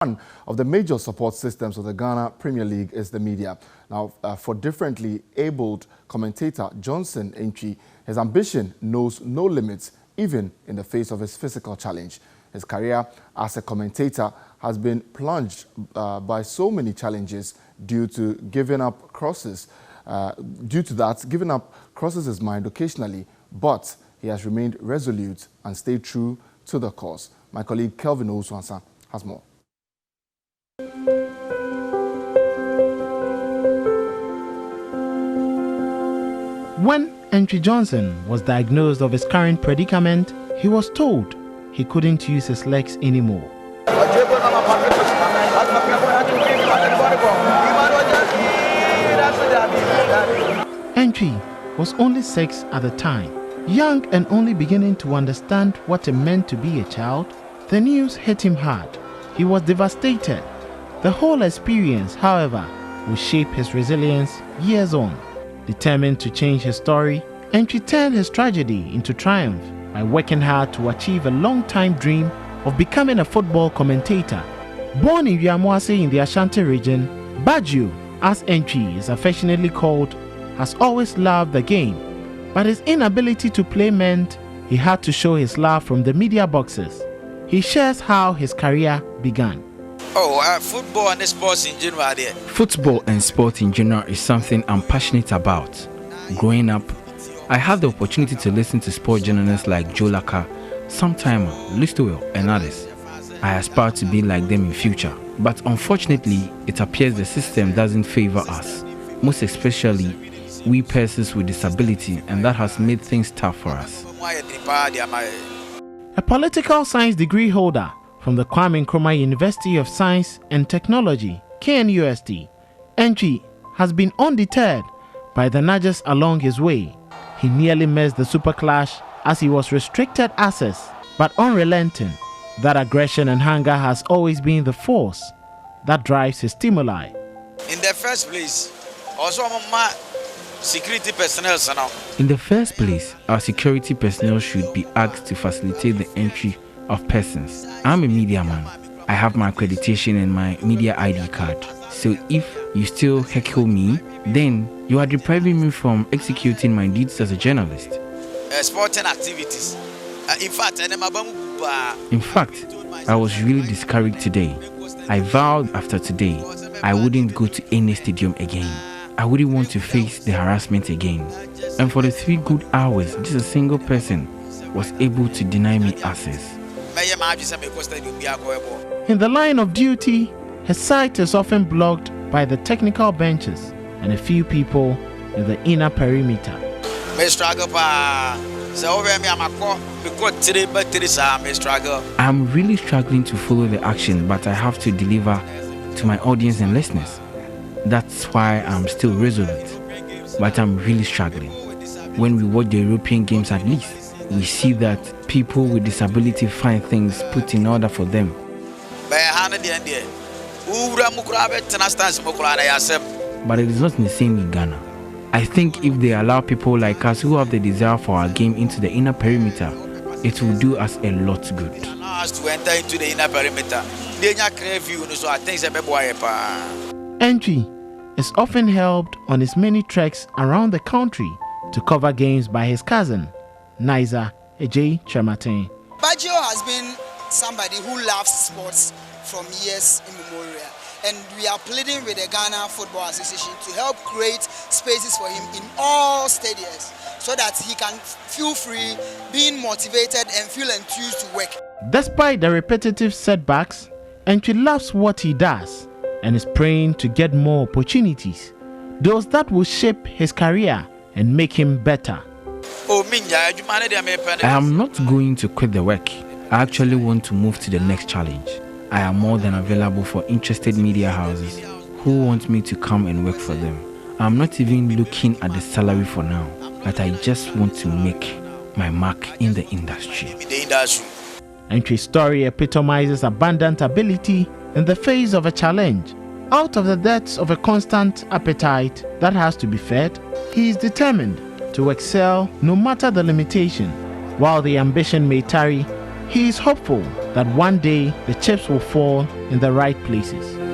One of the major support systems of the Ghana Premier League is the media. Now, for differently abled commentator Johnson Antwi, his ambition knows no limits, even in the face of his physical challenge. His career as a commentator has been plunged by so many challenges due to giving up crosses. Giving up crosses his mind occasionally, but he has remained resolute and stayed true to the cause. My colleague Kelvin Oswansa has more. When Antwi Johnson was diagnosed of his current predicament, he was told he couldn't use his legs anymore. Antwi was only 6 at the time. Young and only beginning to understand what it meant to be a child, the news hit him hard. He was devastated. The whole experience, however, would shape his resilience years on. Determined to change his story, Antwi turned his tragedy into triumph by working hard to achieve a long-time dream of becoming a football commentator. Born in Wiamoase in the Ashanti region, Baggio, as Antwi is affectionately called, has always loved the game, but his inability to play meant he had to show his love from the media boxes. He shares how his career began. Football and sports in general. Football and sport in general is something I'm passionate about. Growing up, I had the opportunity to listen to sport journalists like Joe Laka, Sometime, Listowell, and others. I aspire to be like them in future, but unfortunately, it appears the system doesn't favor us, most especially we persons with disability, and that has made things tough for us. A political science degree holder from the Kwame Nkrumah University of Science and Technology, KNUST, Antwi has been undeterred by the nudges along his way. He nearly missed the super clash as he was restricted access, but unrelenting, that aggression and hunger has always been the force that drives his stimuli. In the first place, also my security personnel. In the first place, our security personnel should be asked to facilitate the entry of persons. I'm a media man. I have my accreditation and my media ID card. So if you still heckle me, then you are depriving me from executing my duties as a journalist. Sporting activities. In fact, I was really discouraged today. I vowed after today I wouldn't go to any stadium again. I wouldn't want to face the harassment again. And for the 3 good hours, just a single person was able to deny me access. In the line of duty, his sight is often blocked by the technical benches and a few people in the inner perimeter. I'm really struggling to follow the action, but I have to deliver to my audience and listeners. That's why I'm still resolute, but I'm really struggling. When we watch the European games, at least, we see that people with disability find things put in order for them. But it is not the same in Ghana. I think if they allow people like us who have the desire for our game into the inner perimeter, it will do us a lot good. Antwi is often helped on his many treks around the country to cover games by his cousin, Niza Ejay Chematin. Baggio has been somebody who loves sports from years immemorial, and we are pleading with the Ghana Football Association to help create spaces for him in all stadiums so that he can feel free, being motivated and feel enthused to work. Despite the repetitive setbacks, Antwi loves what he does and is praying to get more opportunities, those that will shape his career and make him better. I am not going to quit the work. I actually want to move to the next challenge. I am more than available for interested media houses who want me to come and work for them. I'm not even looking at the salary for now, but I just want to make my mark in the industry. Antwi's story epitomizes abundant ability in the face of a challenge. Out of the depths of a constant appetite that has to be fed, he is determined to excel no matter the limitation. While the ambition may tarry, He is hopeful that one day the chips will fall in the right places.